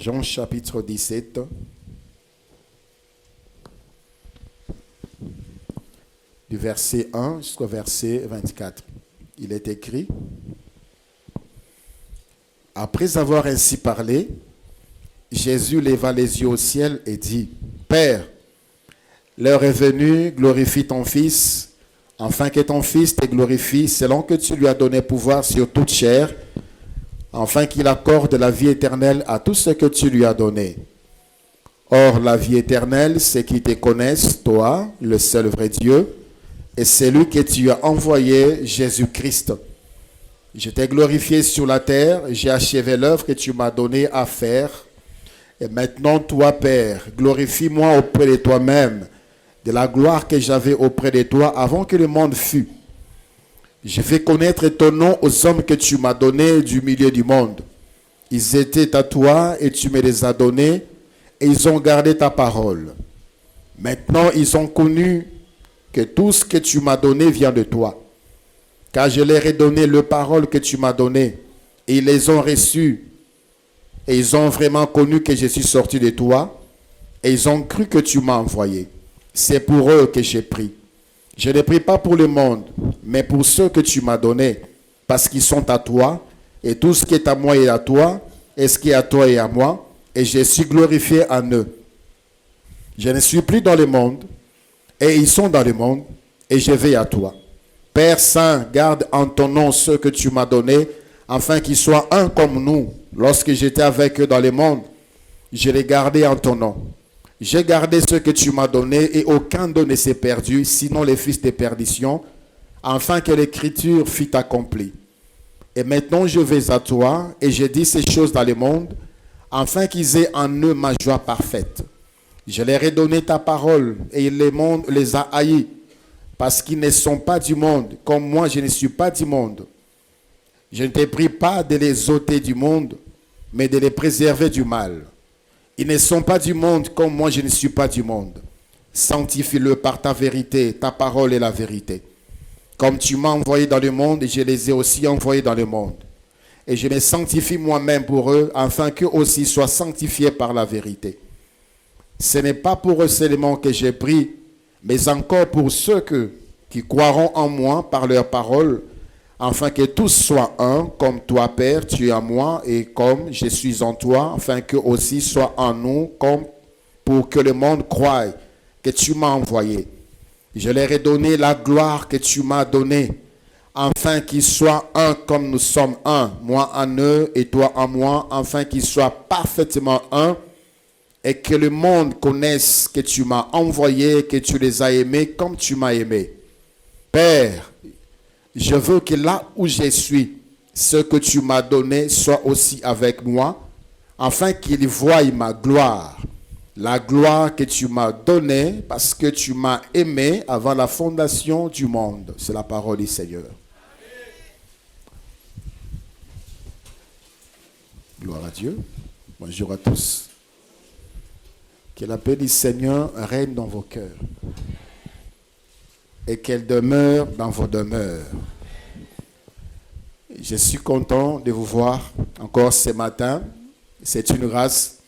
Jean chapitre 17. Du verset 1 jusqu'au verset 24. Il est écrit: Après avoir ainsi parlé, Jésus leva les yeux au ciel et dit: Père, l'heure est venue, glorifie ton Fils, afin que ton Fils te glorifie, selon que tu lui as donné pouvoir sur toute chair, afin qu'il accorde la vie éternelle à tout ce que tu lui as donné. Or, la vie éternelle, c'est qu'ils te connaissent, toi, le seul vrai Dieu, et celui que tu as envoyé, Jésus-Christ. Je t'ai glorifié sur la terre, j'ai achevé l'œuvre que tu m'as donnée à faire. Et maintenant, toi, Père, glorifie-moi auprès de toi-même, de la gloire que j'avais auprès de toi avant que le monde fût. Je fais connaître ton nom aux hommes que tu m'as donnés du milieu du monde. Ils étaient à toi et tu me les as donnés, et ils ont gardé ta parole. Maintenant, ils ont connu que tout ce que tu m'as donné vient de toi. Car je leur ai donné les paroles que tu m'as données, et ils les ont reçues. Et ils ont vraiment connu que je suis sorti de toi, et ils ont cru que tu m'as envoyé. C'est pour eux que j'ai pris. Je ne prie pas pour le monde, mais pour ceux que tu m'as donnés, parce qu'ils sont à toi, et tout ce qui est à moi est à toi, et ce qui est à toi est à moi, et je suis glorifié en eux. Je ne suis plus dans le monde, et ils sont dans le monde, et je vais à toi. Père Saint, garde en ton nom ceux que tu m'as donnés, afin qu'ils soient un comme nous. Lorsque j'étais avec eux dans le monde, je les gardais en ton nom. J'ai gardé ceux que tu m'as donnés, et aucun d'eux ne s'est perdu, sinon les fils de perdition, afin que l'écriture fût accomplie. Et maintenant je vais à toi, et je dis ces choses dans le monde, afin qu'ils aient en eux ma joie parfaite. Je leur ai donné ta parole, et le monde les a haïs, parce qu'ils ne sont pas du monde, comme moi je ne suis pas du monde. Je ne te prie pas de les ôter du monde, mais de les préserver du mal. Ils ne sont pas du monde, comme moi je ne suis pas du monde. Sanctifie-le par ta vérité, ta parole est la vérité. Comme tu m'as envoyé dans le monde, je les ai aussi envoyés dans le monde. Et je me sanctifie moi-même pour eux, afin qu'eux aussi soient sanctifiés par la vérité. Ce n'est pas pour eux seulement que j'ai pris, mais encore pour ceux qui croiront en moi par leur parole, afin que tous soient un, comme toi, Père, tu es en moi, et comme je suis en toi, afin qu'eux aussi soient en nous, comme pour que le monde croie que tu m'as envoyé. Je leur ai donné la gloire que tu m'as donnée, afin qu'ils soient un comme nous sommes un, moi en eux et toi en moi, afin qu'ils soient parfaitement un, et que le monde connaisse que tu m'as envoyé, que tu les as aimés comme tu m'as aimé. Père, je veux que là où je suis, ce que tu m'as donné soit aussi avec moi, afin qu'ils voient ma gloire, la gloire que tu m'as donnée, parce que tu m'as aimé avant la fondation du monde. C'est la parole du Seigneur. Gloire à Dieu. Bonjour à tous. Que la paix du Seigneur règne dans vos cœurs et qu'elle demeure dans vos demeures. Je suis content de vous voir encore ce matin. C'est une grâce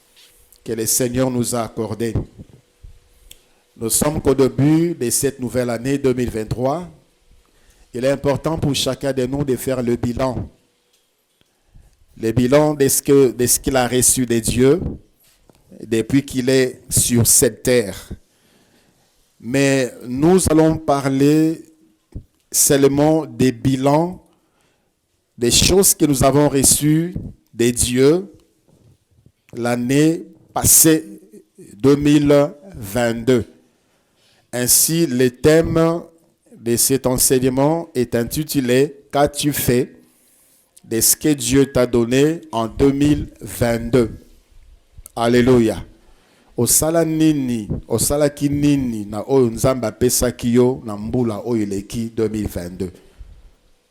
que le Seigneur nous a accordée. Nous sommes qu'au début de cette nouvelle année 2023. Il est important pour chacun de nous de faire le bilan. Le bilan de ce qu'il a reçu de Dieu depuis qu'il est sur cette terre. Mais nous allons parler seulement des bilans, des choses que nous avons reçues de Dieu l'année passée 2022. Ainsi, le thème de cet enseignement est intitulé « Qu'as-tu fait de ce que Dieu t'a donné en 2022 ?» Alléluia. Osala nini, osala kinini na oyo nzambe apesaki yo na mbula oyo eleki 2022.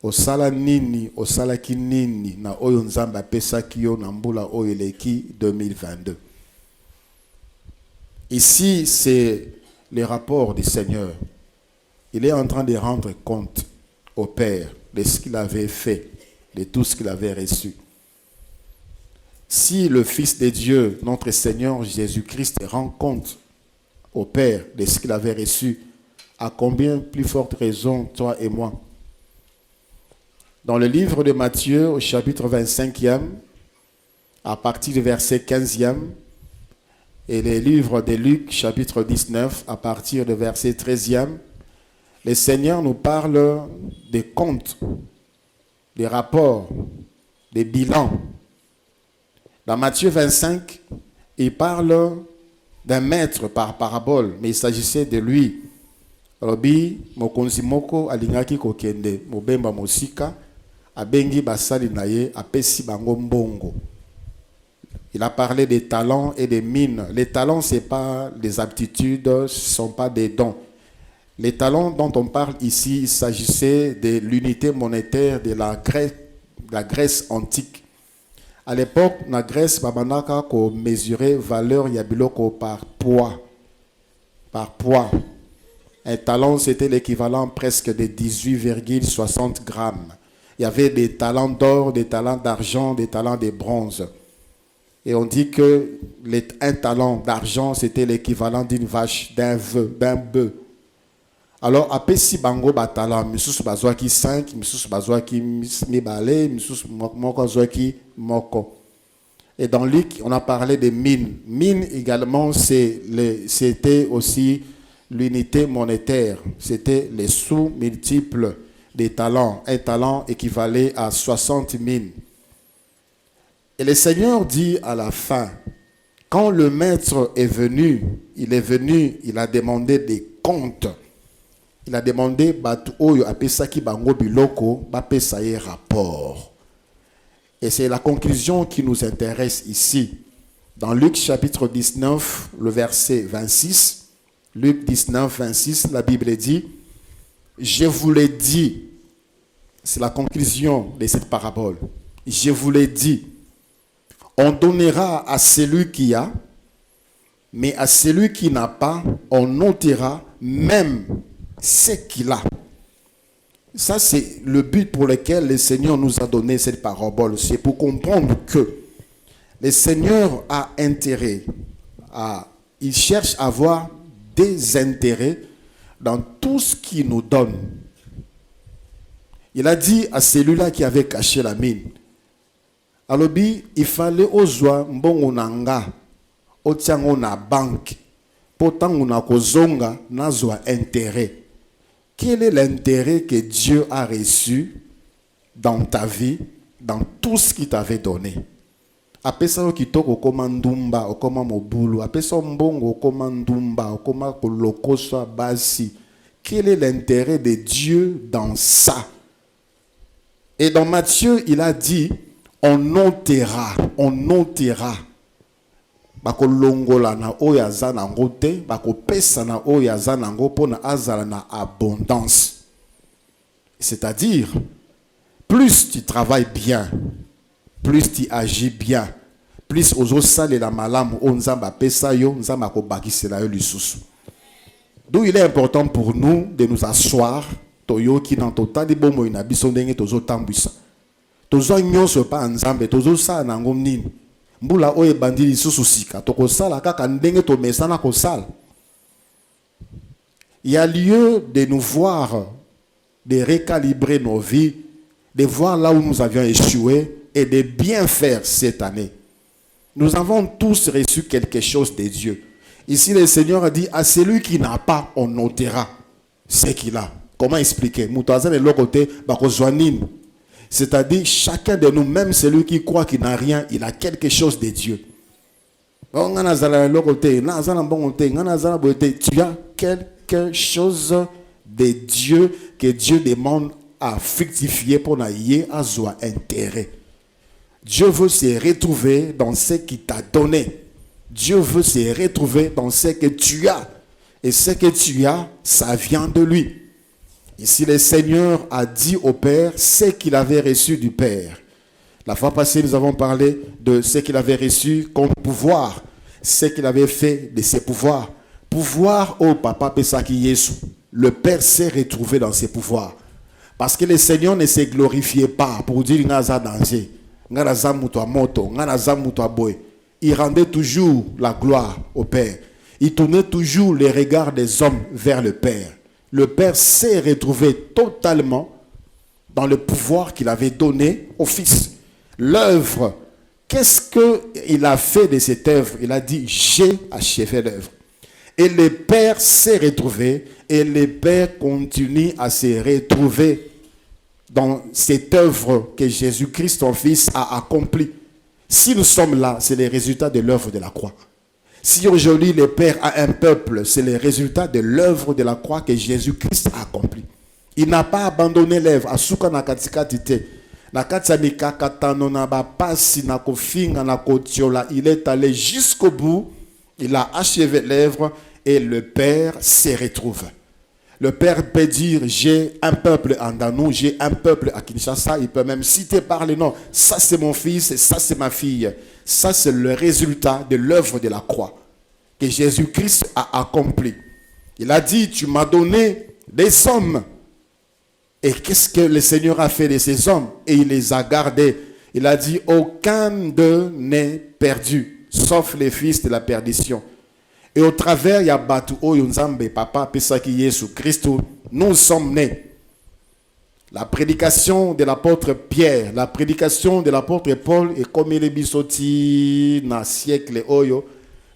Osala nini, osala kinini na oyo nzambe apesaki yo na mbula oyo eleki 2022. Ici, c'est le rapport du Seigneur. Il est en train de rendre compte au Père de ce qu'il avait fait, de tout ce qu'il avait reçu. Si le Fils de Dieu, notre Seigneur Jésus-Christ, rend compte au Père de ce qu'il avait reçu, à combien plus forte raison, toi et moi? Dans le livre de Matthieu, au chapitre 25e, à partir du verset 15e, et les livres de Luc, chapitre 19, à partir du verset 13e, le Seigneur nous parle des comptes, des rapports, des bilans. Dans Matthieu 25, il parle d'un maître par parabole, mais il s'agissait de lui. Robi, mokonzi moko alingaki kokende, mobemba mosika, abengi basali naye, apesi bango mbongo. Il a parlé des talents et des mines. Les talents, ce n'est pas des aptitudes, ce ne sont pas des dons. Les talents dont on parle ici, il s'agissait de l'unité monétaire de la Grèce antique. À l'époque, la Grèce, babanaka ko mesurait valeur yabiloko par poids. Par poids. Un talent, c'était l'équivalent presque de 18,60 grammes. Il y avait des talents d'or, des talents d'argent, des talents de bronze. Et on dit que un talent d'argent, c'était l'équivalent d'une vache, d'un bœuf. Alors, après si bango batala, misusu bazwaki 5, misusu bazwaki mibale, misusu moko bazwaki moko. Et dans Luc, on a parlé des mines. Mines également, c'était aussi l'unité monétaire. C'était les sous multiples des talents. Un talent équivalait à 60 mines. Et le Seigneur dit à la fin, quand le maître est venu, il a demandé des comptes. Il a demandé batu oyo apesaki bango biloko bapesa ye rapport. Et c'est la conclusion qui nous intéresse ici. Dans Luc chapitre 19, le verset 26, Luc 19, 26, la Bible dit, je vous l'ai dit, c'est la conclusion de cette parabole. Je vous l'ai dit, on donnera à celui qui a, mais à celui qui n'a pas, on ôtera même ce qu'il a. Ça, c'est le but pour lequel le Seigneur nous a donné cette parabole. C'est pour comprendre que le Seigneur a intérêt il cherche à avoir des intérêts dans tout ce qu'il nous donne. Il a dit à celui-là qui avait caché la mine, alobi, il fallait ozwa mbongo nanga, otiango na banque, potango na kozonga, nazwa intérêt. Quel est l'intérêt que Dieu a reçu dans ta vie, dans tout ce qu'il t'avait donné? Apesa okitoko okoma ndumba, okoma mobulu, apesa mbongo okoma ndumba, okoma kolokosa basi. Quel est l'intérêt de Dieu dans ça? Et dans Matthieu, il a dit, on ôtera. Bako longola na oya zanango te, bako pesa na oya zanango pona azala na abondance. C'est-à-dire, plus tu travailles bien, plus tu agis bien, plus ozo sale la malamu onzamba pesa yo, nzamba ko bakisela yo lisusu. D'où il est important pour nous de nous asseoir, toyo ki dans total de bomo ina biso ndenge tozo tambwisa. Tozo nyonso pa nzambe, tozo sa nango nini. Mbula oye bandili susu sika, toko sala kaka ndenge to mesana ko sala. Il y a lieu de nous voir, de récalibrer nos vies, de voir là où nous avions échoué et de bien faire cette année. Nous avons tous reçu quelque chose de Dieu. Ici, le Seigneur a dit, à celui qui n'a pas, on notera ce qu'il a. Comment expliquer? C'est-à-dire, chacun de nous, même celui qui croit qu'il n'a rien, il a quelque chose de Dieu. Tu as quelque chose de Dieu que Dieu demande à fructifier pour n'ailler à soi intérêt. Dieu veut se retrouver dans ce qu'il t'a donné. Dieu veut se retrouver dans ce que tu as. Et ce que tu as, ça vient de lui. Ici, le Seigneur a dit au Père ce qu'il avait reçu du Père. La fois passée, nous avons parlé de ce qu'il avait reçu comme pouvoir, ce qu'il avait fait de ses pouvoirs. Pouvoir au Papa Pesaki Yesu. Le Père s'est retrouvé dans ses pouvoirs. Parce que le Seigneur ne s'est glorifié pas pour dire qu'il y a danger. Il rendait toujours la gloire au Père. Il tournait toujours les regards des hommes vers le Père. Le Père s'est retrouvé totalement dans le pouvoir qu'il avait donné au Fils. L'œuvre, qu'est-ce qu'il a fait de cette œuvre? Il a dit, j'ai achevé l'œuvre. Et le Père s'est retrouvé et le Père continue à se retrouver dans cette œuvre que Jésus-Christ, son Fils, a accomplie. Si nous sommes là, c'est le résultat de l'œuvre de la croix. Si aujourd'hui le Père a un peuple, c'est le résultat de l'œuvre de la croix que Jésus-Christ a accomplie. Il n'a pas abandonné l'œuvre. Il est allé jusqu'au bout. Il a achevé l'œuvre et le Père se retrouve. Le Père peut dire, j'ai un peuple en Danou, j'ai un peuple à Kinshasa. Il peut même citer par les noms. Ça, c'est mon fils et ça, c'est ma fille. Ça, c'est le résultat de l'œuvre de la croix que Jésus-Christ a accompli. Il a dit, tu m'as donné des hommes. Et qu'est-ce que le Seigneur a fait de ces hommes? Et il les a gardés. Il a dit, aucun d'eux n'est perdu, sauf les fils de la perdition. Et au travers, il y a Batu Oyunzambe, Papa, Pesaki Yesu Christ, nous sommes nés. La prédication de l'apôtre Pierre, la prédication de l'apôtre Paul, et comme il est bisoti na siècle Oyo,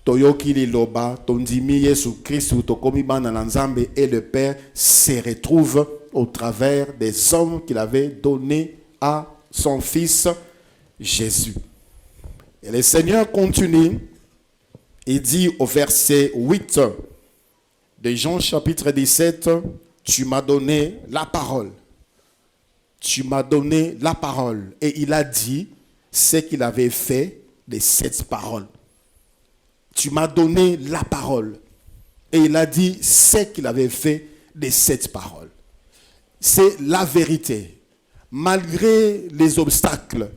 Toyoki Liloba, Tondimi Yesu Christ, Tokomi Bananzambe, et le Père se retrouve au travers des hommes qu'il avait donnés à son Fils Jésus. Et le Seigneur continue. Il dit au verset 8 de Jean chapitre 17, tu m'as donné la parole. Tu m'as donné la parole. Et il a dit ce qu'il avait fait de cette parole. Tu m'as donné la parole. Et il a dit ce qu'il avait fait de cette parole. C'est la vérité. Malgré les obstacles,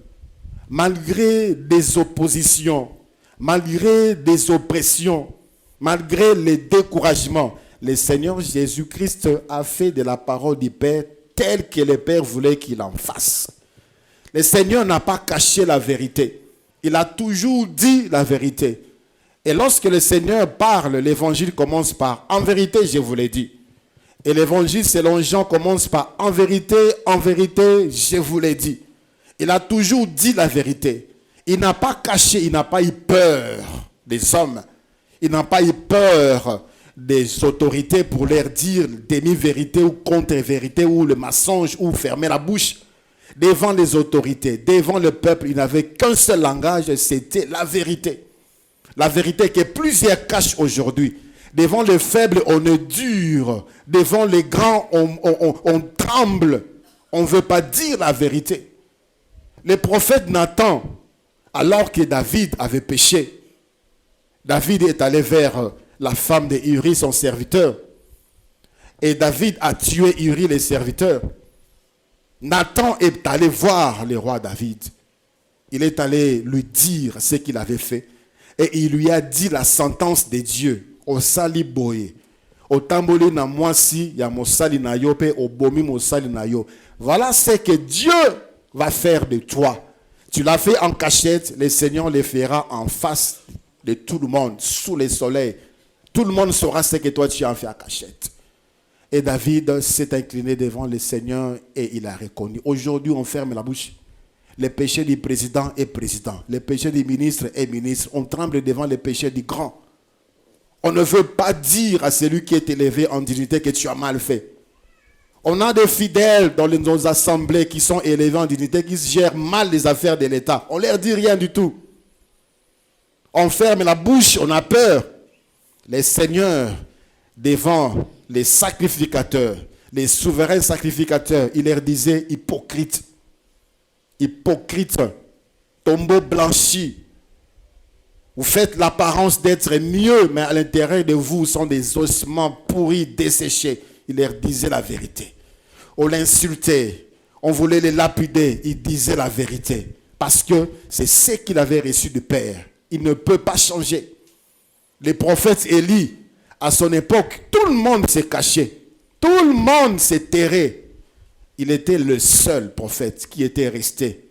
malgré des oppositions, malgré des oppressions, malgré les découragements, le Seigneur Jésus-Christ a fait de la parole du Père telle que le Père voulait qu'il en fasse. Le Seigneur n'a pas caché la vérité. Il a toujours dit la vérité. Et lorsque le Seigneur parle, l'évangile commence par « En vérité, je vous l'ai dit ». Et l'évangile selon Jean commence par « En vérité, je vous l'ai dit ». Il a toujours dit la vérité. Il n'a pas caché, il n'a pas eu peur des hommes. Il n'a pas eu peur des autorités pour leur dire demi-vérité ou contre-vérité ou le mensonge ou fermer la bouche. Devant les autorités, devant le peuple, il n'avait qu'un seul langage, c'était la vérité. La vérité que plusieurs cachent aujourd'hui. Devant les faibles, on est dur. Devant les grands, on tremble. On ne veut pas dire la vérité. Le prophète Nathan, alors que David avait péché, David est allé vers la femme de Uri, son serviteur. Et David a tué Uri, le serviteur. Nathan est allé voir le roi David. Il est allé lui dire ce qu'il avait fait. Et il lui a dit la sentence de Dieu. Au sali boye. Au tamboli na mwasi ya mosali na yo pe obomi mosali na yo. Voilà ce que Dieu va faire de toi. Tu l'as fait en cachette, le Seigneur le fera en face de tout le monde, sous le soleil. Tout le monde saura ce que toi tu as fait en cachette. Et David s'est incliné devant le Seigneur et il a reconnu. Aujourd'hui, on ferme la bouche. Le péché du président est président. Le péché du ministre est ministre. On tremble devant le péché du grand. On ne veut pas dire à celui qui est élevé en dignité que tu as mal fait. On a des fidèles dans nos assemblées qui sont élevés en dignité, qui gèrent mal les affaires de l'État. On ne leur dit rien du tout. On ferme la bouche, on a peur. Les seigneurs, devant les sacrificateurs, les souverains sacrificateurs, il leur disait hypocrite. Hypocrite, tombeau blanchi. Vous faites l'apparence d'être mieux, mais à l'intérieur de vous sont des ossements pourris, desséchés. Il leur disait la vérité. On l'insultait, on voulait les lapider. Il disait la vérité. Parce que c'est ce qu'il avait reçu du Père. Il ne peut pas changer. Les prophètes Élie, à son époque, tout le monde s'est caché. Tout le monde s'est terré. Il était le seul prophète qui était resté.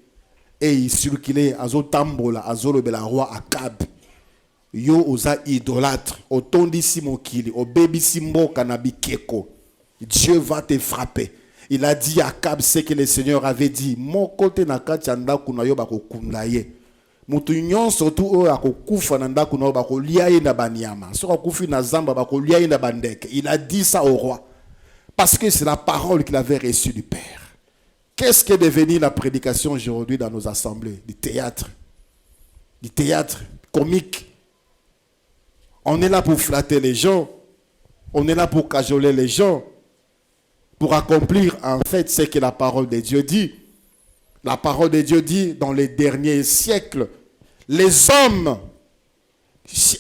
et il circulait azo tambola azo le roi Akab. Yo oza idolâtre, otondisi mokili, obebisi mboka na bikeko. Dieu va te frapper. Il a dit à Akab ce que le Seigneur avait dit. Mon côté na kati ndaku na yo bakokunda ye. Mutu nyonso tu oyo akokufa na ndaku na yo bakolia ye na banyama. So akufi na zamba bakolia ye na bandeke. Il a dit ça au roi. Parce que c'est la parole qu'il avait reçue du Père. Qu'est-ce qu'est devenu la prédication aujourd'hui dans nos assemblées? Du théâtre. Du théâtre comique. On est là pour flatter les gens. On est là pour cajoler les gens. Pour accomplir en fait ce que la parole de Dieu dit. La parole de Dieu dit dans les derniers siècles, les hommes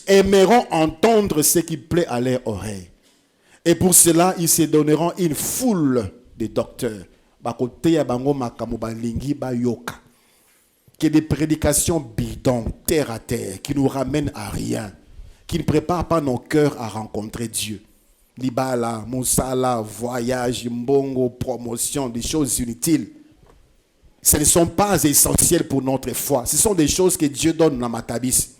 aimeront entendre ce qui plaît à leur oreille. Et pour cela, ils se donneront une foule de docteurs. Que des prédications bidons, terre à terre, qui nous ramènent à rien, qui ne préparent pas nos cœurs à rencontrer Dieu. Libala, Moussala, voyage, mbongo, promotion, des choses inutiles. Ce ne sont pas essentiels pour notre foi. Ce sont des choses que Dieu donne dans Matabis.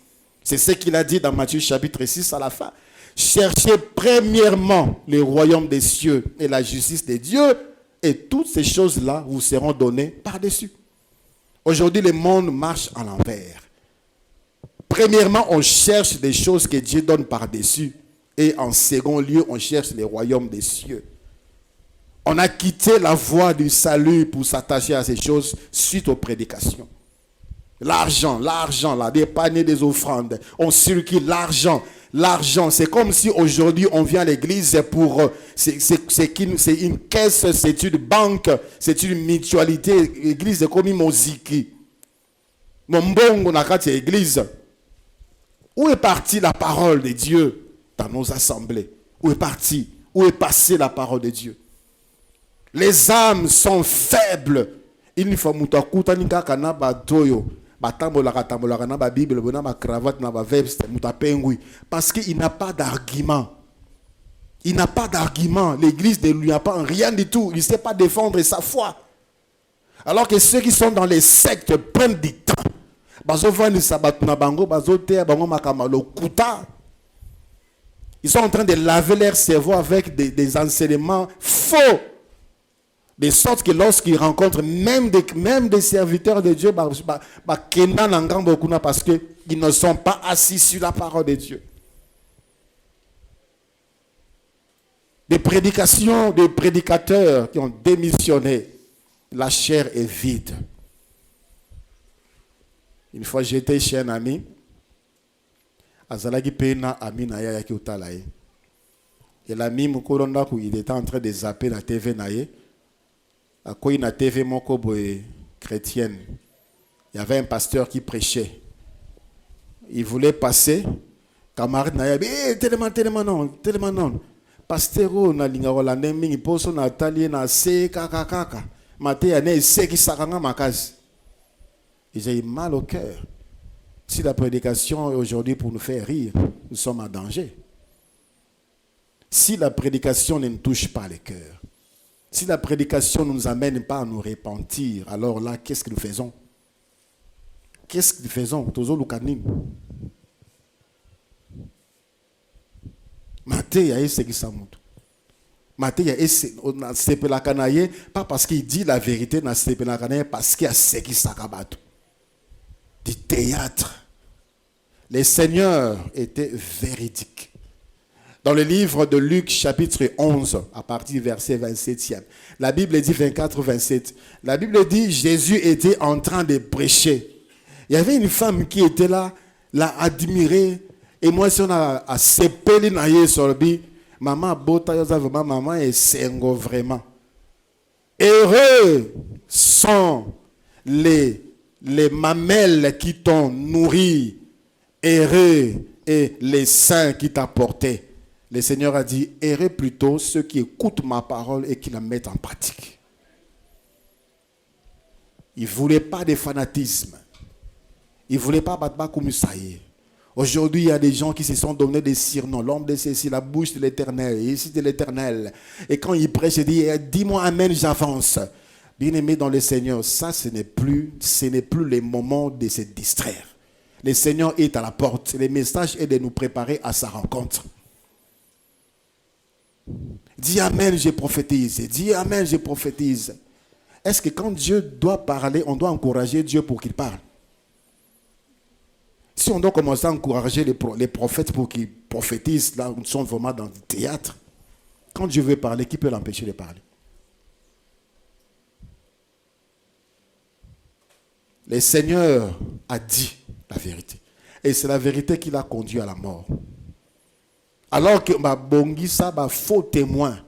C'est ce qu'il a dit dans Matthieu chapitre 6 à la fin. Cherchez premièrement le royaume des cieux et la justice de Dieu, et toutes ces choses-là vous seront données par-dessus. Aujourd'hui, le monde marche à l'envers. Premièrement, on cherche des choses que Dieu donne par-dessus. Et en second lieu, on cherche les royaumes des cieux. On a quitté la voie du salut pour s'attacher à ces choses suite aux prédications. L'argent, là, des paniers, des offrandes. On circule l'argent. L'argent, c'est comme si aujourd'hui on vient à l'église pour... C'est une caisse, c'est une banque, c'est une mutualité. L'église est comme une moziki. Mon bon, on a quatre églises. Où est partie la parole de Dieu dans nos assemblées? Où est partie? Où est passée la parole de Dieu? Les âmes sont faibles. Il faut que nous parce qu'il n'a pas d'argument. Il n'a pas d'argument. L'église ne lui a pas rien du tout. Il ne sait pas défendre sa foi. Alors que ceux qui sont dans les sectes prennent du temps. Ils sont en train de laver leur cerveau avec des enseignements faux. De sorte que lorsqu'ils rencontrent même des serviteurs de Dieu, parce qu'ils ne sont pas assis sur la parole de Dieu. Des prédications, des prédicateurs qui ont démissionné. La chair est vide. Une fois j'étais chez un ami. Azalaki pena amina ya ki utalaye. Et l'ami Mukorondaku, il était en train de zapper la TV naye. À quoi une TV moko boy chrétienne. Il y avait un pasteur qui prêchait. Il voulait passer. Camarade naye, tellement non. Pasteur na linga rolande mingi poso na tali na se kaka. Mate ya ne se ki sakanga makazi. Et j'ai mal au cœur. Si la prédication est aujourd'hui pour nous faire rire, nous sommes en danger. Si la prédication ne nous touche pas les cœurs, si la prédication ne nous amène pas à nous repentir, alors là, qu'est-ce que nous faisons? Qu'est-ce que nous faisons? Tozo lukanim. Maté ya ese kisamutu. Maté ya ese na sepelakanaye pas parce qu'il dit la vérité na sepelakanaye parce qu'il y a ce qui sakabatu. Du théâtre. Les seigneurs étaient véridiques. Dans le livre de Luc, chapitre 11, à partir du verset 27e, la Bible dit 24-27. La Bible dit Jésus était en train de prêcher. Il y avait une femme qui était là, l'a admiré. Et moi, si on a sepelé naïe sorbi, maman bota yosa vraiment, maman est sengo vraiment. Heureux sont les mamelles qui t'ont nourri, heureux et les saints qui t'ont porté. Le Seigneur a dit, heureux plutôt ceux qui écoutent ma parole et qui la mettent en pratique. Il ne voulait pas de fanatisme. Il ne voulait pas battre comme ça y est. Aujourd'hui, il y a des gens qui se sont donnés des surnoms. L'homme de ceci, la bouche de l'Éternel, ici de l'Éternel. Et quand il prêche, il dit, dis-moi amen, j'avance. Bien-aimés dans le Seigneur, ça, ce n'est plus les moments de se distraire. Le Seigneur est à la porte. Le message est de nous préparer à sa rencontre. Dis Amen, je prophétise. Dis Amen, je prophétise. Est-ce que quand Dieu doit parler, on doit encourager Dieu pour qu'il parle? Si on doit commencer à encourager les prophètes pour qu'ils prophétisent, là, ils sont vraiment dans le théâtre. Quand Dieu veut parler, qui peut l'empêcher de parler? Le Seigneur a dit la vérité. Et c'est la vérité qui l'a conduit à la mort. Alors que ma bongisa, ma faux témoin,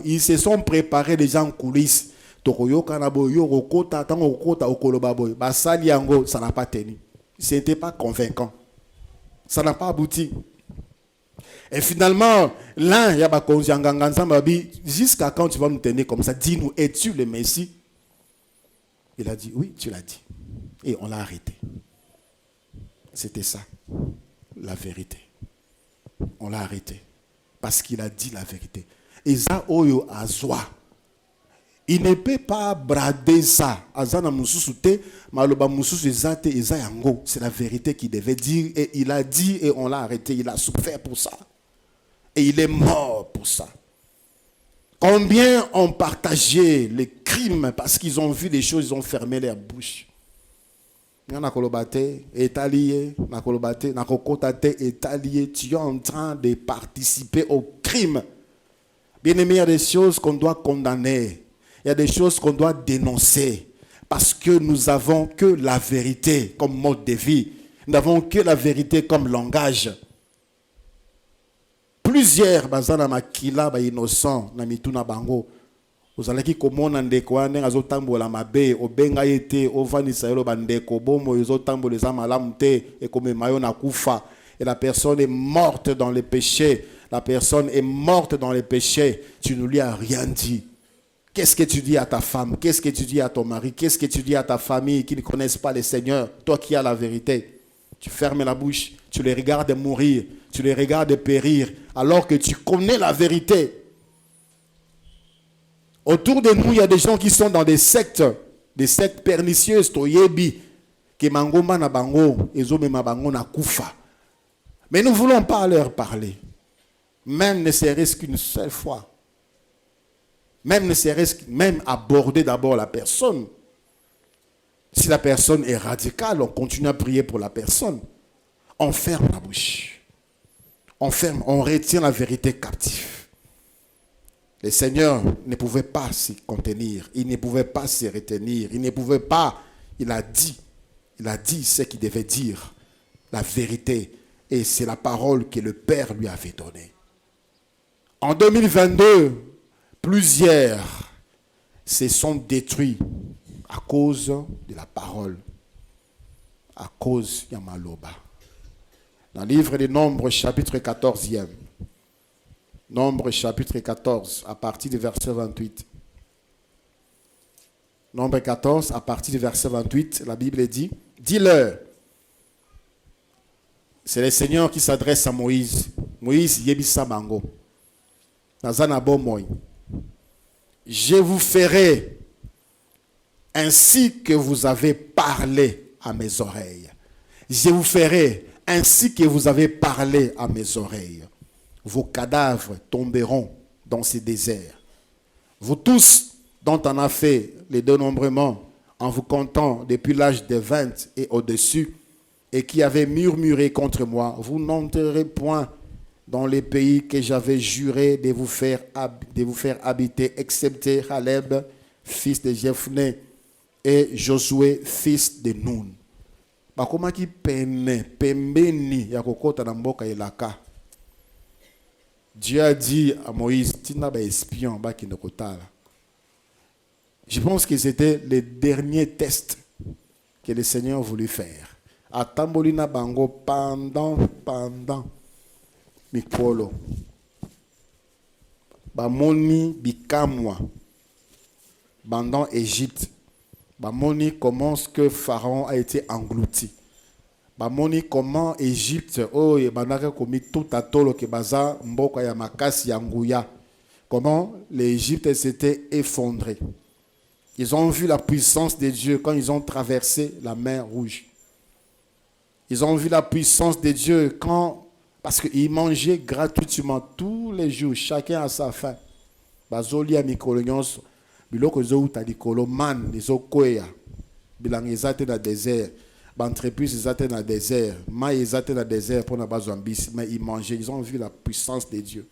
ils se sont préparés déjà en coulisses. Ça n'a pas tenu. Ce n'était pas convaincant. Ça n'a pas abouti. Et finalement, l'un, jusqu'à quand tu vas nous tenir comme ça? Dis-nous, es-tu le Messie? Il a dit, oui, tu l'as dit. Et on l'a arrêté. C'était ça, la vérité. On l'a arrêté. Parce qu'il a dit la vérité. Et ça, Oyo Azwa. Il ne peut pas brader ça. C'est la vérité qu'il devait dire. Et il a dit et on l'a arrêté. Il a souffert pour ça. Et il est mort pour ça. Combien ont partagé les crimes parce qu'ils ont vu des choses, ils ont fermé leur bouche. Tu es en train de participer au crime. Bien aimé, il y a des choses qu'on doit condamner. Il y a des choses qu'on doit dénoncer. Parce que nous n'avons que la vérité comme mode de vie. Nous n'avons que la vérité comme langage. Plusieurs bazana makila ba innocent na mituna bango. Ozalaki komona ndeko ane azotambola mabe obenga yete ovanisa yelo bandeko bomo yozotambola za malamu te ekomema yo na kufa. Et la personne est morte dans les péchés. La personne est morte dans les péchés. Tu ne lui as rien dit. Qu'est-ce que tu dis à ta femme? Qu'est-ce que tu dis à ton mari? Qu'est-ce que tu dis à ta famille qui ne connaissent pas le Seigneur? Toi qui as la vérité. Tu fermes la bouche, tu les regardes mourir, tu les regardes périr, alors que tu connais la vérité. Autour de nous, il y a des gens qui sont dans des sectes pernicieuses, toyebi, que mangoma na bango, ezomema bango na kufa. Mais nous ne voulons pas leur parler, même ne serait-ce qu'une seule fois. Même aborder d'abord la personne. Si la personne est radicale, on continue à prier pour la personne. On ferme la bouche. On retient la vérité captive. Le Seigneur ne pouvait pas s'y contenir. Il ne pouvait pas se retenir. Il ne pouvait pas. Il a dit ce qu'il devait dire. La vérité. Et c'est la parole que le Père lui avait donnée. En 2022, plusieurs se sont détruits à cause de la parole, à cause de Yamaloba. Dans le livre des Nombres, chapitre 14e, Nombres, chapitre 14, à partir du verset 28. Nombre 14, à partir du verset 28, la Bible dit, « Dis-leur », c'est le Seigneur qui s'adresse à Moïse. Moïse, Yebisa Bango. Nazanabo Moï. Je vous ferai ainsi que vous avez parlé à mes oreilles. Je vous ferai ainsi que vous avez parlé à mes oreilles. Vos cadavres tomberont dans ces déserts. Vous tous, dont on a fait les dénombrements en vous comptant depuis l'âge de 20 et au-dessus, et qui avez murmuré contre moi, vous n'entrerez point dans les pays que j'avais juré de vous faire habiter, excepté Caleb, fils de Jephné, et Josué, fils de Nun. Bakomaki pembeni ya kokota na mboka elaka. Dieu a dit à Moïse, tina ba espion ba ki kotala. Je pense que c'était le dernier test que le Seigneur voulait faire. Atambolina bango pendant mikolo. Bamoni bikamwa. Pendant Égypte. Bamoni comment que Pharaon a été englouti. bamoni comment Égypte oyo banaka komi tout atolo ke baza mboka ya makasi ya nguya, comment l'Égypte s'était effondrée. Ils ont vu la puissance de Dieu quand ils ont traversé la mer Rouge. Ils ont vu la puissance de Dieu quand, parce qu'ils mangeaient gratuitement tous les jours, chacun à sa faim. Bazoli a mikolo nyonso, biloko zo uta likolo man, zo koya, bilang ezate na désert, entreprise ezate na désert, mai ezate na désert pour na bazambis, mais ils mangeaient, ils ont vu la puissance de Dieu.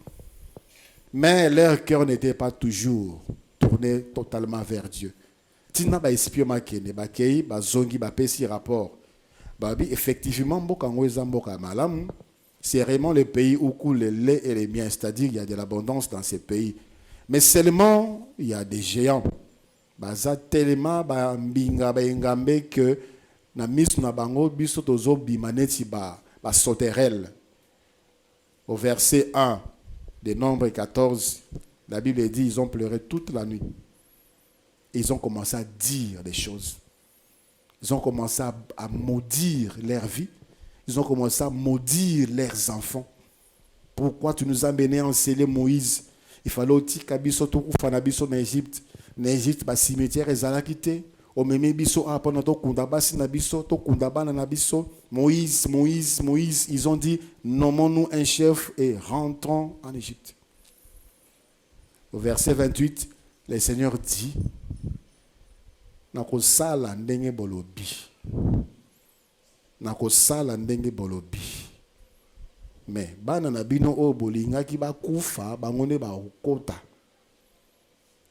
Mais leur cœur n'était pas toujours tourné totalement vers Dieu. Tina ba espio makene, ba kei, ba zongi, ba pesi rapport. Babi, effectivement, mboka ngweza mboka malam, c'est vraiment le pays où coule le lait et les miens, c'est-à-dire il y a de l'abondance dans ces pays. Mais seulement, il y a des géants. Baza tellement ba mbinga ba engambe que na misu na bango biso tozo bimaneti ba sauterelle. Au verset 1 de Nombre 14, la Bible dit ils ont pleuré toute la nuit. Et ils ont commencé à dire des choses. Ils ont commencé à maudire leur vie. Ils ont commencé à maudire leurs enfants. Pourquoi tu nous as mené à enseigner Moïse? Il fallait aussi qu'Abisso tout fanabisso en Égypte. En Égypte, le cimetière est à quitter. Au même bisso a pendant tout kundabasi nabisso, tout kundabana nabisso. Moïse, Moïse, Moïse. Ils ont dit nommons-nous un chef et rentrons en Égypte. Au verset 28, le Seigneur dit nakosala ndenge bolobi. Nakosala ndenge bolobi. Mais bana na bino o bolinga ki ba kufa bangone ba okota.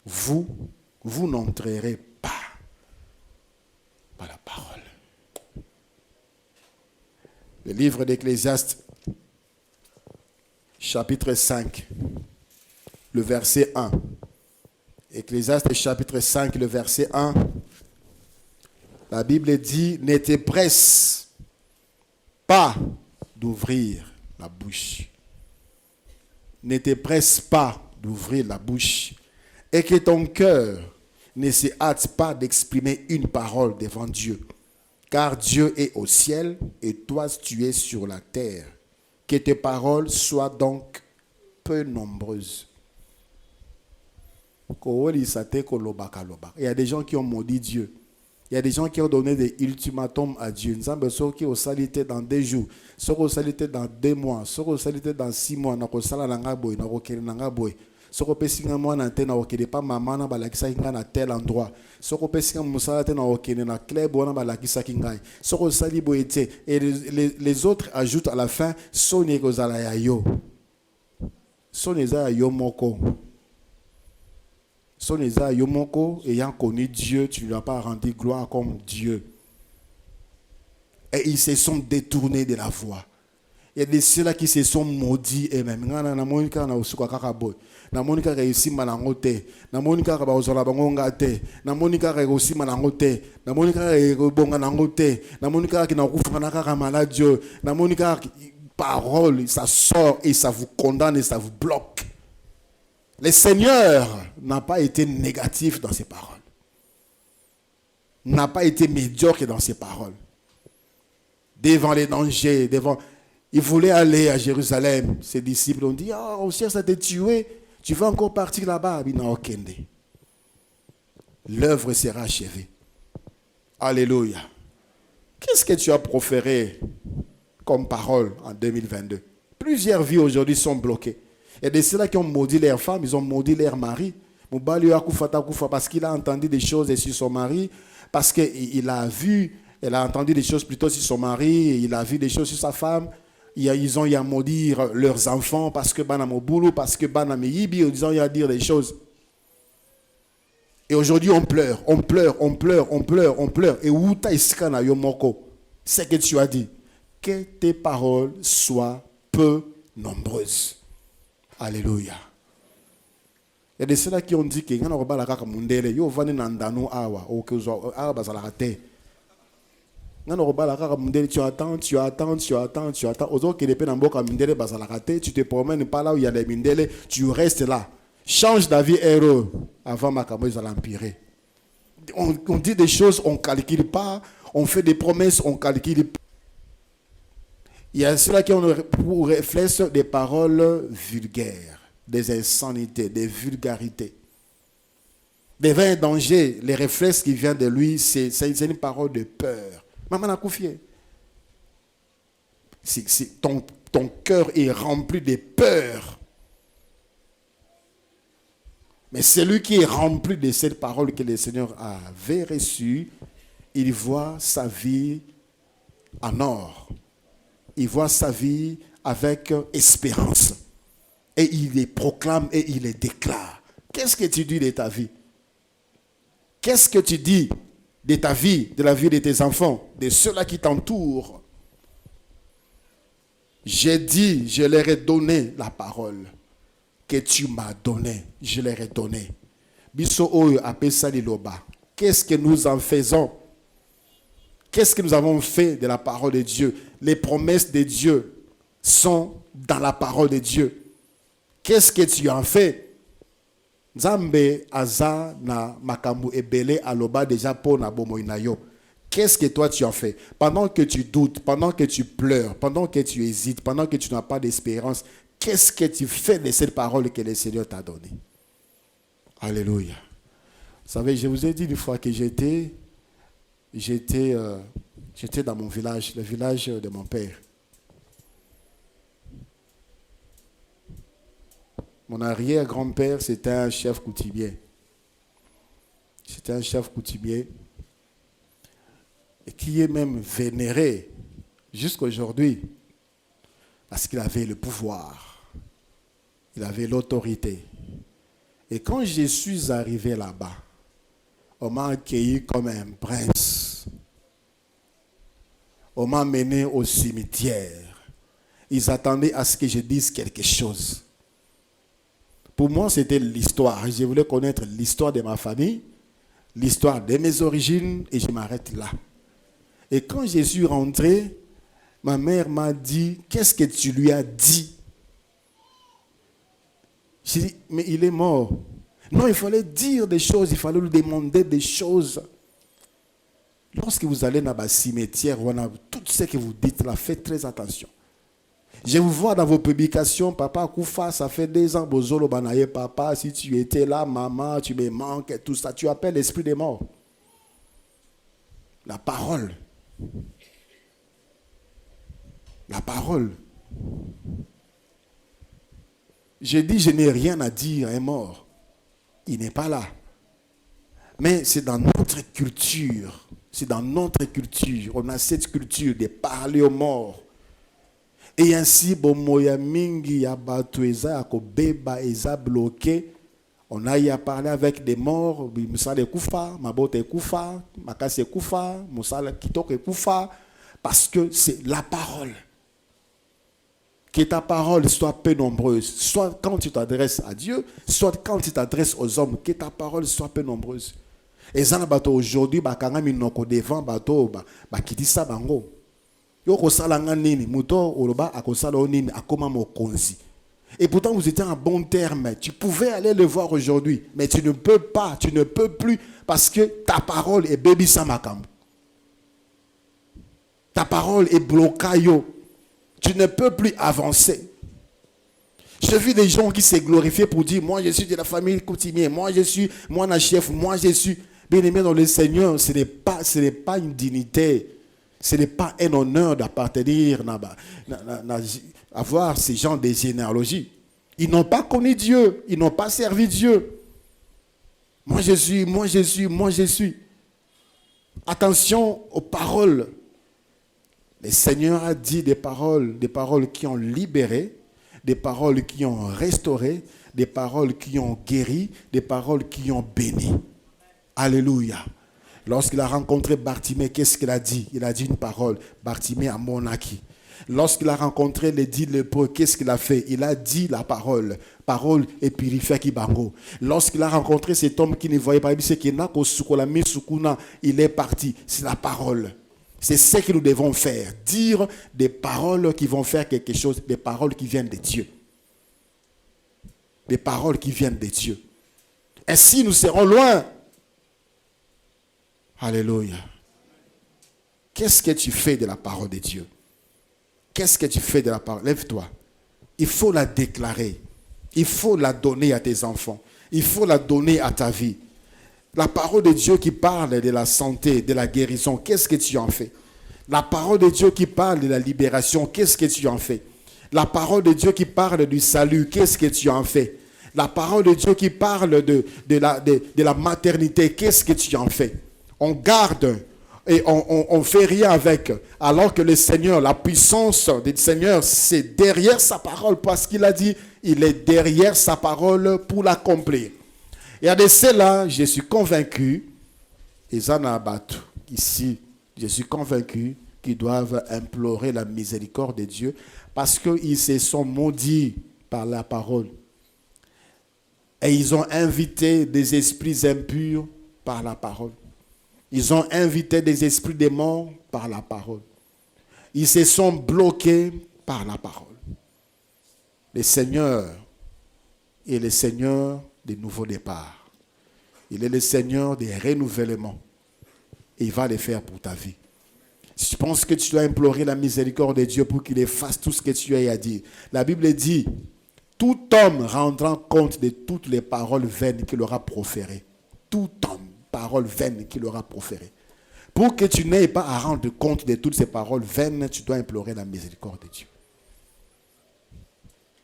Vous n'entrerez pas par la parole. Le livre d'Ecclésiaste, chapitre 5, le verset 1. Ecclésiaste, chapitre 5, le verset 1. La Bible dit, ne te presse pas d'ouvrir la bouche. Ne te presse pas d'ouvrir la bouche. Et que ton cœur ne se hâte pas d'exprimer une parole devant Dieu. Car Dieu est au ciel et toi tu es sur la terre. Que tes paroles soient donc peu nombreuses. Il y a des gens qui ont maudit Dieu. Il y a des gens qui ont donné des ultimatums à Dieu. Nous avons besoin qui ont salité dans 2 jours, ceux qui ont salité dans 2 mois, ceux qui ont salité dans 6 mois. Nous avons salité dans 2 mois, ceux qui ont salité dans 1 mois, pas maman na balakisa kinga na tel endroit. Ceux qui ont salité dans musala te na okene na club wana balakisa kinga. Ceux qui ont salité boete et les autres ajoutent à la fin soni kozala ya yo. Soni za yo moko. Soneza Yomoko, ayant connu Dieu, tu ne lui as pas rendu gloire comme Dieu. Et ils se sont détournés de la voie. Il y a des ceux-là qui se sont maudits eux-mêmes. Na monika na usuka kakaboy. Na monika réussi malangote. Na monika ka baozola bangonga te. Na monika réussi malangote. Na monika rebonga nangote. Na monika ki na kufa na kaka malade. Na monika parole, ça sort et ça vous condamne et ça vous bloque. Le Seigneur n'a pas été négatif dans ses paroles. N'a pas été médiocre dans ses paroles. Devant les dangers, il voulait aller à Jérusalem. Ses disciples ont dit, on cherche à te tuer. Tu vas encore partir là-bas. L'œuvre sera achevée. Alléluia. Qu'est-ce que tu as proféré comme parole en 2022? Plusieurs vies aujourd'hui sont bloquées. Il y a des ceux-là qui ont maudit leurs femmes, ils ont maudit leur mari. Parce qu'il a entendu des choses sur son mari, parce qu'il a vu, elle a entendu des choses plutôt sur son mari, il a vu des choses sur sa femme. Ils ont eu à maudire leurs enfants parce que Banam au boulot, parce que Banam Yibi, ils ont eu à dire des choses. Et aujourd'hui, on pleure. Et où t'as iskana yomoko? C'est que tu as dit. Que tes paroles soient peu nombreuses. Alléluia. Il y a des ceux-là qui ont dit que tu te promènes pas là où il y a des mindele, tu restes là. Change d'avis héros avant ma camoise à l'empirer. On dit des choses, on ne calcule pas, on fait des promesses, on ne calcule pas. Il y a ceux-là qui ont pour réflexe des paroles vulgaires, des insanités, des vulgarités. Devant un danger, les réflexes qui viennent de lui, c'est une parole de peur. Maman a confié. Ton cœur est rempli de peur. Mais celui qui est rempli de cette parole que le Seigneur avait reçue, il voit sa vie en or. Il voit sa vie avec espérance. Et il les proclame et il les déclare. Qu'est-ce que tu dis de ta vie? Qu'est-ce que tu dis de ta vie, de la vie de tes enfants, de ceux-là qui t'entourent? J'ai dit, je leur ai donné la parole que tu m'as donnée. Je leur ai donné. Biso oyo apesa liloba. Qu'est-ce que nous en faisons? Qu'est-ce que nous avons fait de la parole de Dieu? Les promesses de Dieu sont dans la parole de Dieu. Qu'est-ce que tu en fais? Nzambe aza na makambu ebele aloba déjà pour na bomoina yo. Qu'est-ce que toi tu en fais? Pendant que tu doutes, pendant que tu pleures, pendant que tu hésites, pendant que tu n'as pas d'espérance, qu'est-ce que tu fais de cette parole que le Seigneur t'a donnée? Alléluia. Vous savez, je vous ai dit une fois que j'étais dans mon village, le village de mon père. Mon arrière-grand-père, c'était un chef coutumier. C'était un chef coutumier et qui est même vénéré jusqu'à aujourd'hui parce qu'il avait le pouvoir, il avait l'autorité. Et quand je suis arrivé là-bas, on m'a accueilli comme un prince. On m'a mené au cimetière. Ils attendaient à ce que je dise quelque chose. Pour moi, c'était l'histoire. Je voulais connaître l'histoire de ma famille, l'histoire de mes origines, et je m'arrête là. Et quand je suis rentré, ma mère m'a dit, qu'est-ce que tu lui as dit? J'ai dit, mais il est mort. Non, il fallait dire des choses, il fallait lui demander des choses. Lorsque vous allez dans le cimetière, tout ce que vous dites là, faites très attention. Je vous vois dans vos publications, papa Koufa, ça fait 2 ans, Bozolo Banaye, papa, si tu étais là, maman, tu me manques, et tout ça, tu appelles l'esprit des morts. La parole. La parole. J'ai dit, je n'ai rien à dire à un mort. Il n'est pas là. Mais c'est dans notre culture. C'est dans notre culture. On a cette culture de parler aux morts. Et ainsi, bomoya mingi ya batu eza akobeba eza bloqué. On a y à parler avec des morts. Musala kufa, mabote kufa, makase kufa, musala kitoke kufa. Parce que c'est la parole. Que ta parole soit peu nombreuse. Soit quand tu t'adresses à Dieu, soit quand tu t'adresses aux hommes. Que ta parole soit peu nombreuse. Et ça, aujourd'hui, bakanga minoko devant bato, bakitisa bango. Et pourtant, vous étiez en bon terme. Tu pouvais aller le voir aujourd'hui, mais tu ne peux pas, tu ne peux plus, parce que ta parole est baby samakam. Ta parole est bloquée. Tu ne peux plus avancer. J'ai vu des gens qui se glorifient pour dire, moi je suis de la famille coutumière, moi je suis, moi la chef, moi je suis. Bien aimé dans le Seigneur, ce n'est pas une dignité. Ce n'est pas un honneur d'appartenir, avoir ces gens de généalogie. Ils n'ont pas connu Dieu. Ils n'ont pas servi Dieu. Moi je suis, moi je suis, moi je suis. Attention aux paroles. Le Seigneur a dit des paroles qui ont libéré, des paroles qui ont restauré, des paroles qui ont guéri, des paroles qui ont béni. Alléluia. Lorsqu'il a rencontré Bartimée, qu'est-ce qu'il a dit? Il a dit une parole. Bartimée a monaki. Lorsqu'il a rencontré les 10 lépreux, qu'est-ce qu'il a fait? Il a dit la parole. Parole et purifier qui bango. Lorsqu'il a rencontré cet homme qui ne voyait pas, il est parti. C'est la parole. C'est ce que nous devons faire. Dire des paroles qui vont faire quelque chose, des paroles qui viennent de Dieu. Des paroles qui viennent de Dieu. Ainsi, nous serons loin. Alléluia. Qu'est-ce que tu fais de la parole de Dieu? Qu'est-ce que tu fais de la parole? Lève-toi. Il faut la déclarer. Il faut la donner à tes enfants. Il faut la donner à ta vie. La parole de Dieu qui parle de la santé, de la guérison, qu'est-ce que tu en fais? La parole de Dieu qui parle de la libération, qu'est-ce que tu en fais? La parole de Dieu qui parle du salut, qu'est-ce que tu en fais? La parole de Dieu qui parle de la maternité, qu'est-ce que tu en fais? On garde et on ne fait rien avec. Alors que le Seigneur, la puissance du Seigneur, c'est derrière sa parole. Parce qu'il a dit, il est derrière sa parole pour l'accomplir. Et à de cela, je suis convaincu, ils en abattent ici, je suis convaincu qu'ils doivent implorer la miséricorde de Dieu parce qu'ils se sont maudits par la parole. Et ils ont invité des esprits impurs par la parole. Ils ont invité des esprits démons par la parole. Ils se sont bloqués par la parole. Le Seigneur est le Seigneur des nouveaux départs. Il est le Seigneur des renouvellements. Et il va le faire pour ta vie. Si tu penses que tu dois implorer la miséricorde de Dieu pour qu'il efface tout ce que tu as à dire, la Bible dit, tout homme rendra compte de toutes les paroles vaines qu'il aura proférées. Tout homme, paroles vaines qu'il aura proférées. Pour que tu n'aies pas à rendre compte de toutes ces paroles vaines, tu dois implorer la miséricorde de Dieu.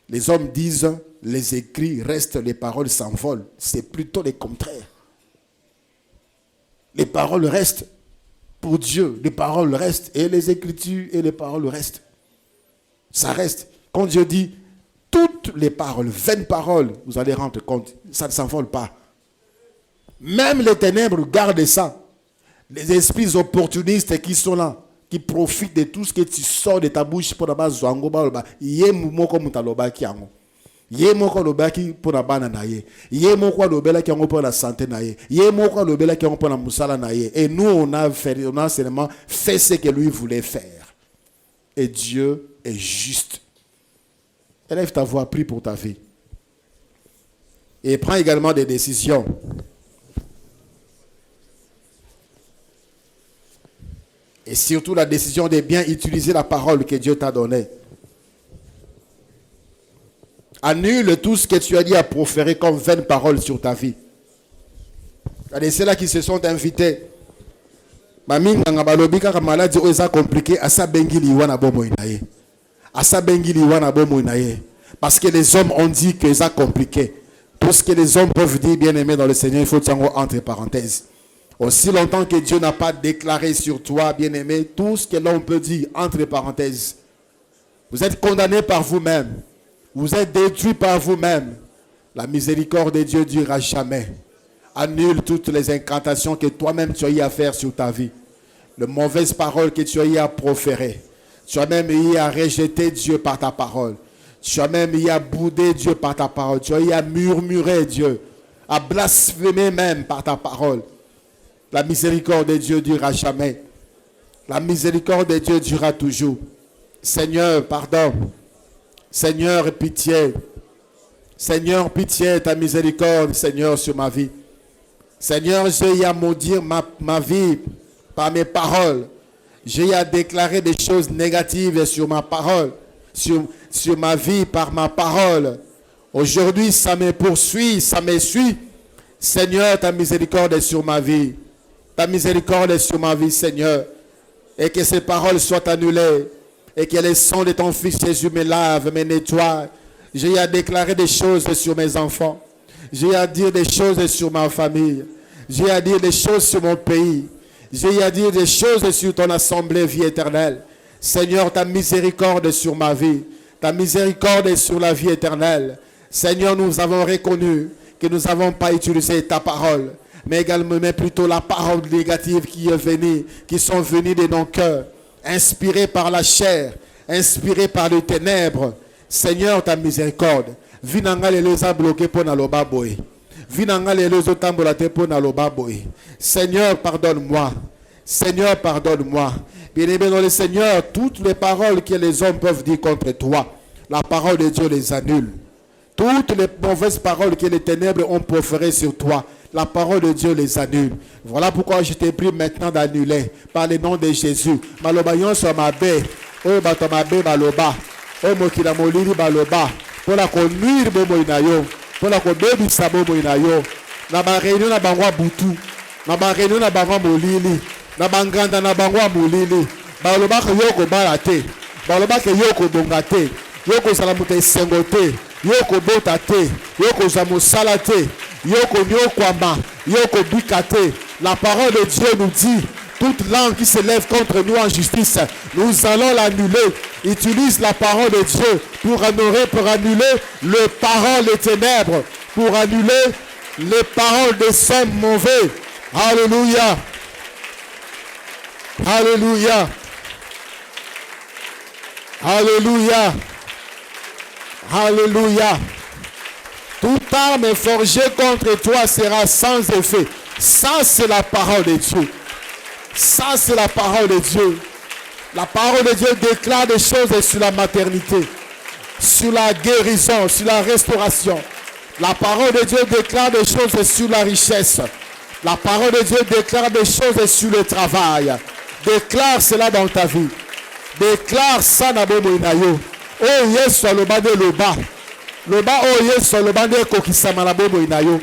Les hommes disent, les écrits restent, les paroles s'envolent. C'est plutôt le contraire. Les paroles restent pour Dieu. Les paroles restent. Et les écritures et les paroles restent. Ça reste. Quand Dieu dit, toutes les paroles, vaines paroles, vous allez rendre compte, ça ne s'envole pas. Même les ténèbres gardent ça. Les esprits opportunistes qui sont là, qui profitent de tout ce que tu sors de ta bouche pour la base zango ba yé moko mutaloba ki ango yé moko lobaki pour la bana na ye yé moko lobela ki ango pour la santé na ye yé moko lobela ki ango pour la musala na ye. Et nous on a seulement fait ce que lui voulait faire. Et Dieu est juste. Élève ta voix, prie pour ta vie. Et prends également des décisions. Et surtout la décision de bien utiliser la parole que Dieu t'a donnée. Annule tout ce que tu as dit à proférer comme vaines paroles sur ta vie. Il y a ceux-là qui se sont invités. Mami ngabalobi kaka maladie oza compliqué asa bengili wana bomo inaye. Asa bengili wana bomo inaye. Parce que les hommes ont dit que c'est compliqué. Tout ce que les hommes peuvent dire, bien aimé dans le Seigneur, il faut dire entre parenthèses. Aussi longtemps que Dieu n'a pas déclaré sur toi, bien-aimé, tout ce que l'on peut dire, entre parenthèses. Vous êtes condamné par vous-même. Vous êtes détruit par vous-même. La miséricorde de Dieu ne durera jamais. Annule toutes les incantations que toi-même tu as eu à faire sur ta vie. Les mauvaises paroles que tu as eu à proférer. Tu as même eu à rejeter Dieu par ta parole. Tu as même eu à bouder Dieu par ta parole. Tu as eu à murmurer Dieu. À blasphémer même par ta parole. La miséricorde de Dieu durera jamais. La miséricorde de Dieu durera toujours. Seigneur, pardon. Seigneur, pitié. Seigneur, pitié, ta miséricorde, Seigneur, sur ma vie. Seigneur, j'ai eu à maudire ma vie par mes paroles. J'ai eu à déclarer des choses négatives sur ma parole, sur ma vie par ma parole. Aujourd'hui, ça me poursuit, ça me suit. Seigneur, ta miséricorde est sur ma vie. Ta miséricorde est sur ma vie, Seigneur. Et que ces paroles soient annulées. Et que les sons de ton Fils Jésus me lavent, me nettoient. J'ai à déclarer des choses sur mes enfants. J'ai à dire des choses sur ma famille. J'ai à dire des choses sur mon pays. J'ai à dire des choses sur ton assemblée, vie éternelle. Seigneur, ta miséricorde est sur ma vie. Ta miséricorde est sur la vie éternelle. Seigneur, nous avons reconnu que nous n'avons pas utilisé ta parole. Mais également, mais plutôt la parole négative qui est venue, qui sont venues de nos cœurs, inspirées par la chair, inspirées par les ténèbres. Seigneur, ta miséricorde. Vinanga les a bloqués pour naloba boy. Vinanga les otambolate pour naloba boy. Seigneur, pardonne-moi. Seigneur, pardonne-moi. Bien-aimé dans le Seigneur, toutes les paroles que les hommes peuvent dire contre toi, la parole de Dieu les annule. Toutes les mauvaises paroles que les ténèbres ont proférées sur toi, la parole de Dieu les annule. Voilà pourquoi je t'ai pris maintenant d'annuler par le nom de Jésus. Malobayon soit ma baie. oyo bato mabe baloba oyo mokili molili baloba mpona konuire bomoi na yo mpona kobebisa bomoi na yo na bareunion na bango ya butu na bareunion na bango ya molili na banganda na bango ya molili balobaka yo kobala te balobaka yo kobonga te yo kozala moto esengo te yo kobota te yo kozwa mosala te yo konyokwama yo kobika te. La parole de Dieu nous dit toute langue qui se lève contre nous en justice, nous allons l'annuler. Utilise la parole de Dieu pour annuler les paroles des ténèbres, pour annuler les paroles des hommes mauvais. Alléluia. Alléluia. Alléluia. Alléluia. Toute arme forgée contre toi sera sans effet. Ça, c'est la parole de Dieu. Ça, c'est la parole de Dieu. La parole de Dieu déclare des choses sur la maternité, sur la guérison, sur la restauration. La parole de Dieu déclare des choses sur la richesse. La parole de Dieu déclare des choses sur le travail. Déclare cela dans ta vie. Déclare ça na bobo inayo. Oh Yesu alobade loba. Loba oh Yesu alobade kokisama na bobo inayo.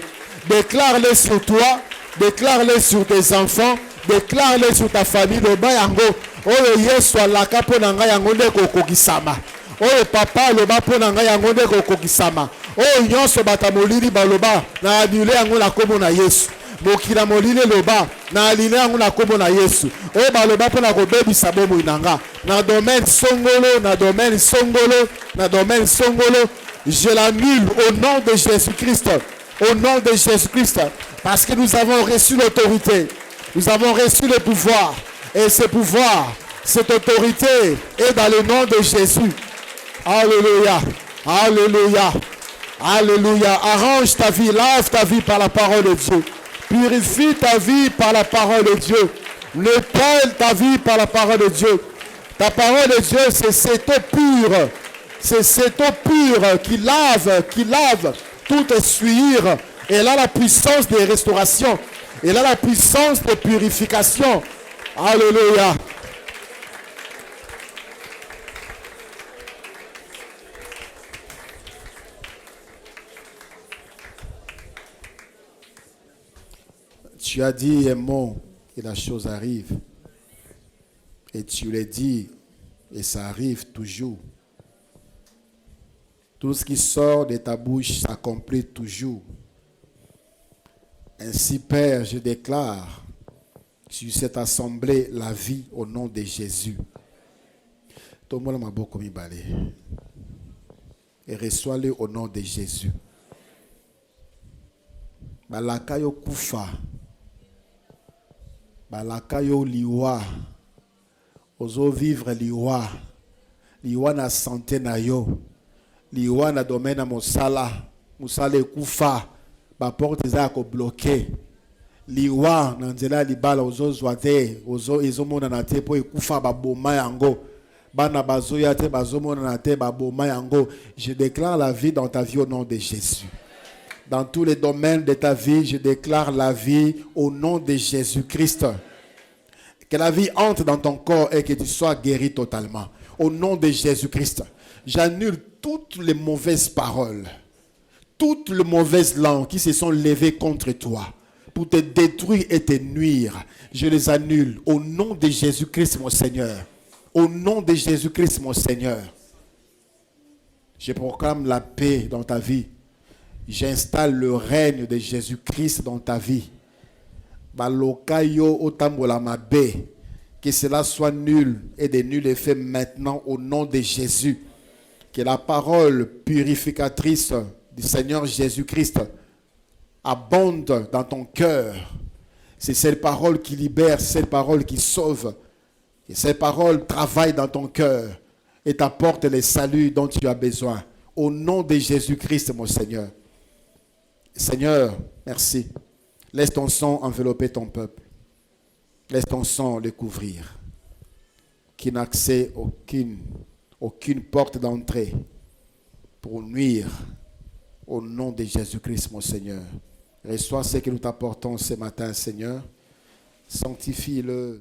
Déclare-le sur toi. Déclare-le sur tes enfants. Déclare-le sur ta famille. Loba yango. Oh Yesu alaka pona nga yango nde kokisama. Oh papa loba pona nga yango nde kokisama. Oh nyonso bata molili baloba na adule yango na kombo na Yesu. Mokila molile loba na aline yango na kombo na Yesu. O baloba pona kobebisa bomoi nanga na domaine songolo na domaine songolo na domaine songolo, je l'annule au nom de Jésus-Christ. Au nom de Jésus-Christ, parce que nous avons reçu l'autorité, nous avons reçu le pouvoir, et ce pouvoir, cette autorité est dans le nom de Jésus. Alléluia. Alléluia. Alléluia. Arrange ta vie, lave ta vie par la parole de Dieu. Purifie ta vie par la parole de Dieu. Nettoie ta vie par la parole de Dieu. Ta parole de Dieu, c'est cette eau pure. C'est cette eau pure qui lave toute souillure. Elle a la puissance de restauration. Elle a la puissance de purification. Alléluia. Tu as dit un mot et la chose arrive. Et tu l'as dit et ça arrive toujours. Tout ce qui sort de ta bouche s'accomplit toujours. Ainsi, Père, je déclare sur cette assemblée la vie au nom de Jésus. Et reçois-le au nom de Jésus. Balakayo kufa. Balakayo liwa. Ozo vivre liwa. Liwa na santé na yo. Liwa na domaine na mosala. Mosala kufa. Ba porte za ko bloqué. Liwa na nzela libala ozo zwate. Ozo ezomona na te po ekufa ba boma yango. Bana bazoya te bazomona na te ba boma yango. Je déclare la vie dans ta vie au nom de Jésus. Dans tous les domaines de ta vie, je déclare la vie au nom de Jésus-Christ. Que la vie entre dans ton corps et que tu sois guéri totalement. Au nom de Jésus-Christ, j'annule toutes les mauvaises paroles, toutes les mauvaises langues qui se sont levées contre toi pour te détruire et te nuire. Je les annule au nom de Jésus-Christ, mon Seigneur. Au nom de Jésus-Christ, mon Seigneur. Je proclame la paix dans ta vie. J'installe le règne de Jésus-Christ dans ta vie. Balokayo otambola mabe. Que cela soit nul et de nul effet maintenant au nom de Jésus. Que la parole purificatrice du Seigneur Jésus-Christ abonde dans ton cœur. C'est cette parole qui libère, c'est cette parole qui sauve. Et cette parole travaille dans ton cœur et t'apporte les saluts dont tu as besoin. Au nom de Jésus-Christ, mon Seigneur. Seigneur, merci. Laisse ton sang envelopper ton peuple. Laisse ton sang le couvrir. Qu'il n'accède aucune porte d'entrée pour nuire. Au nom de Jésus-Christ, mon Seigneur. Reçois ce que nous t'apportons ce matin, Seigneur. Sanctifie-le.